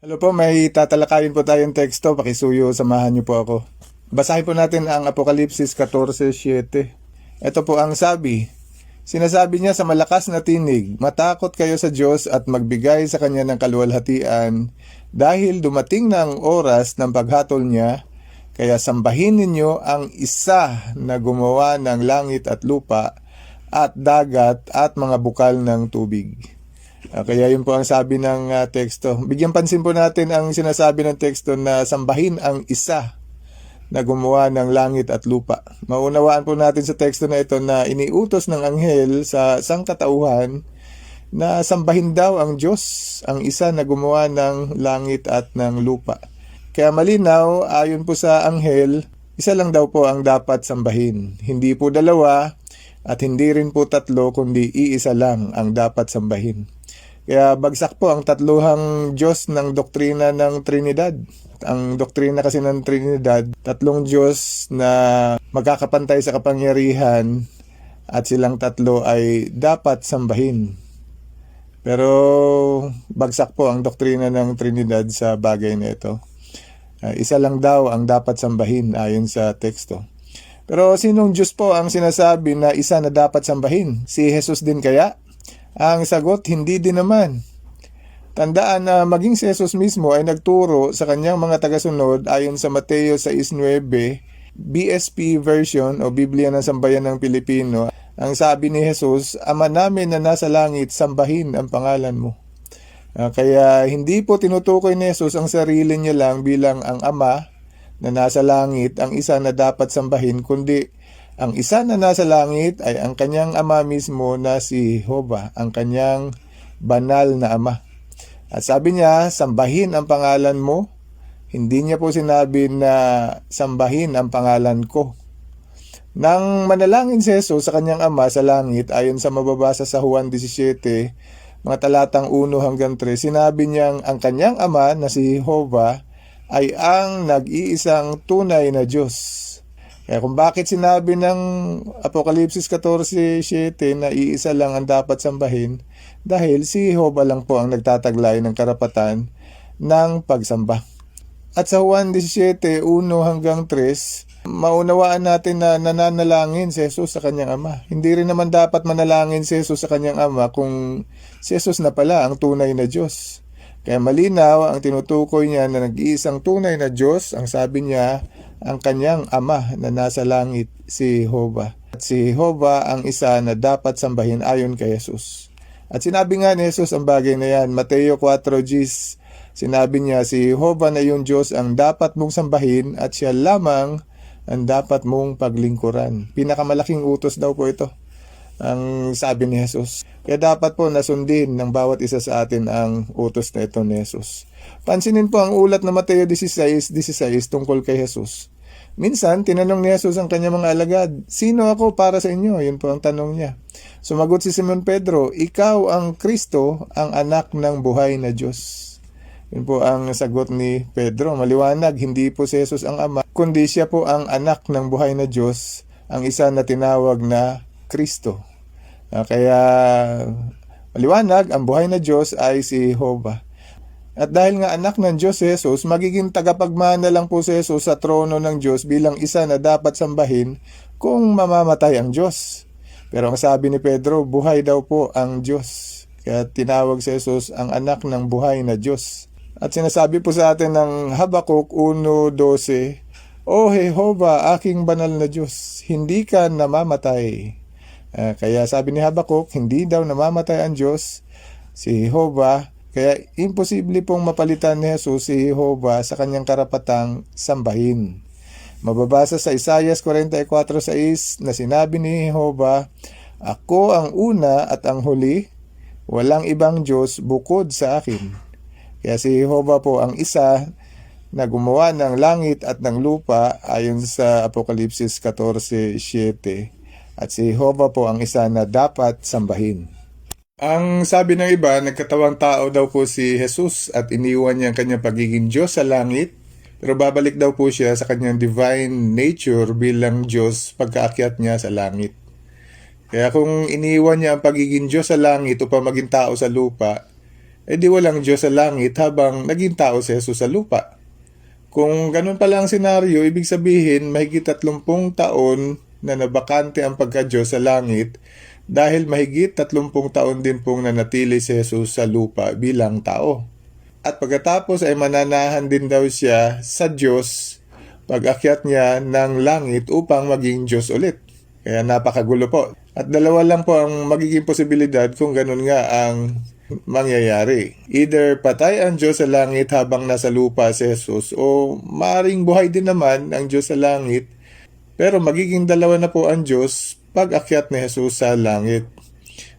Hello po, may tatalakayin po tayong teksto. Pakisuyo, samahan niyo po ako. Basahin po natin ang Apokalipsis 14:7. Ito po ang sabi. Sinasabi niya sa malakas na tinig, matakot kayo sa Diyos at magbigay sa Kanya ng kaluwalhatian dahil dumating na ang oras ng paghatol niya, kaya sambahin ninyo ang isa na gumawa ng langit at lupa at dagat at mga bukal ng tubig. Kaya yun po ang sabi ng teksto. Bigyan pansin po natin ang sinasabi ng teksto na sambahin ang isa na gumawa ng langit at lupa. Maunawaan po natin sa teksto na ito na iniutos ng anghel sa sangkatauhan na sambahin daw ang Diyos, ang isa na gumawa ng langit at ng lupa. Kaya malinaw, ayon po sa anghel, isa lang daw po ang dapat sambahin. Hindi po dalawa at hindi rin po tatlo, kundi iisa lang ang dapat sambahin. Kaya bagsak po ang tatluhang Diyos ng doktrina ng Trinidad. Ang doktrina kasi ng Trinidad, tatlong Diyos na magkakapantay sa kapangyarihan at silang tatlo ay dapat sambahin. Pero bagsak po ang doktrina ng Trinidad sa bagay na ito. Isa lang daw ang dapat sambahin ayon sa teksto. Pero sinong Diyos po ang sinasabi na isa na dapat sambahin? Si Jesus din kaya? Ang sagot, hindi din naman. Tandaan na maging si Jesus mismo ay nagturo sa kanyang mga tagasunod ayon sa Mateo 6:9, BSP version o Biblia ng Sambayan ng Pilipino. Ang sabi ni Jesus, Ama namin na nasa langit, sambahin ang pangalan mo. Kaya hindi po tinutukoy ni Jesus ang sarili niya lang bilang ang Ama na nasa langit, ang isa na dapat sambahin, kundi ang isa na nasa langit ay ang kanyang ama mismo na si Jehovah, ang kanyang banal na ama. At sabi niya, sambahin ang pangalan mo. Hindi niya po sinabi na sambahin ang pangalan ko. Nang manalangin si Jesus sa kanyang ama sa langit, ayon sa mababasa sa Juan 17, mga talatang 1 hanggang 3, sinabi niyang ang kanyang ama na si Jehovah ay ang nag-iisang tunay na Diyos. Kaya kung bakit sinabi ng Apokalipsis 14:7 na iisa lang ang dapat sambahin, dahil si Jehovah lang po ang nagtataglay ng karapatan ng pagsamba. At sa Juan 17:1 hanggang 3, maunawaan natin na nananalangin si Jesus sa kanyang ama. Hindi rin naman dapat manalangin si Jesus sa kanyang ama kung si Jesus na pala ang tunay na Diyos. Kaya malinaw ang tinutukoy niya na nag-iisang tunay na Diyos, ang sabi niya, ang kanyang ama na nasa langit, si Jehovah. At si Jehovah ang isa na dapat sambahin ayon kay Jesus. At sinabi nga ni Jesus ang bagay na yan, Mateo 4:10, sinabi niya, si Jehovah na yung Diyos ang dapat mong sambahin at siya lamang ang dapat mong paglingkuran. Pinakamalaking utos daw po ito, ang sabi ni Jesus. Kaya dapat po nasundin ng bawat isa sa atin ang utos na ito ni Jesus. Pansinin po ang ulat na Mateo 16:16 tungkol kay Jesus. Minsan, tinanong ni Jesus ang kanyang mga alagad, sino ako para sa inyo? Yun po ang tanong niya. Sumagot si Simon Pedro, ikaw ang Kristo, ang anak ng buhay na Diyos. Yun po ang sagot ni Pedro. Maliwanag, hindi po si Jesus ang ama, kundi siya po ang anak ng buhay na Diyos, ang isa na tinawag na Kristo. Kaya maliwanag, ang buhay na Diyos ay si Jehovah. At dahil nga anak ng Diyos si Jesus, magiging tagapagmana lang po si Jesus sa trono ng Diyos bilang isa na dapat sambahin kung mamamatay ang Diyos. Pero ang sabi ni Pedro, buhay daw po ang Diyos. Kaya tinawag si Jesus ang anak ng buhay na Diyos. At sinasabi po sa atin ng Habakuk 1:12, O Jehovah, aking banal na Diyos, hindi ka namamatay. Kaya sabi ni Habakuk, hindi daw namamatay ang Diyos, si Jehovah. Kaya imposible pong mapalitan ni Jesus si Jehovah sa kanyang karapatang sambahin. Mababasa sa Isaiah 44:6 na sinabi ni Jehovah, Ako ang una at ang huli, walang ibang Diyos bukod sa akin. Kaya si Jehovah po ang isa na gumawa ng langit at ng lupa ayon sa Apokalipsis 14:7. At si Jehovah po ang isa na dapat sambahin. Ang sabi ng iba, nagkatawang tao daw po si Jesus at iniwan niya ang kanyang pagiging Diyos sa langit, pero babalik daw po siya sa kanyang divine nature bilang Diyos pagkaakyat niya sa langit. Kaya kung iniwan niya ang pagiging Diyos sa langit upang maging tao sa lupa, di walang Diyos sa langit habang naging tao si Jesus sa lupa. Kung ganun pala ang senaryo, ibig sabihin mahigit 30 taon na nabakante ang pagka-Diyos sa langit dahil mahigit 30 taon din pong nanatili si Jesus sa lupa bilang tao. At pagkatapos ay mananahan din daw siya sa Diyos pag-akyat niya ng langit upang maging Diyos ulit. Kaya napakagulo po. At dalawa lang po ang magiging posibilidad kung ganun nga ang mangyayari. Either patay ang Diyos sa langit habang nasa lupa si Jesus o maaring buhay din naman ang Diyos sa langit pero magiging dalawa na po ang Diyos pag-akyat ni Jesus sa langit.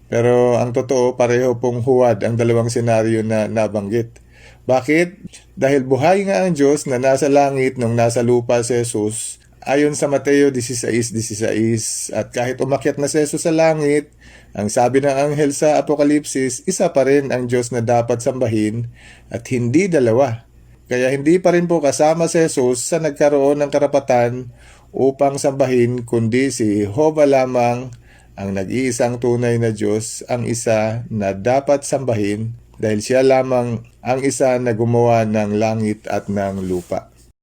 Pero ang totoo, pareho pong huwad ang dalawang senaryo na nabanggit. Bakit? Dahil buhay nga ang Diyos na nasa langit nung nasa lupa si Jesus ayon sa Mateo 16:16 at kahit umakyat na si Jesus sa langit, ang sabi ng anghel sa Apokalipsis, isa pa rin ang Diyos na dapat sambahin at hindi dalawa. Kaya hindi pa rin po kasama si Jesus sa nagkaroon ng karapatan upang sambahin kundi si Jehovah lamang ang nag-iisang tunay na Diyos, ang isa na dapat sambahin dahil siya lamang ang isa na gumawa ng langit at ng lupa.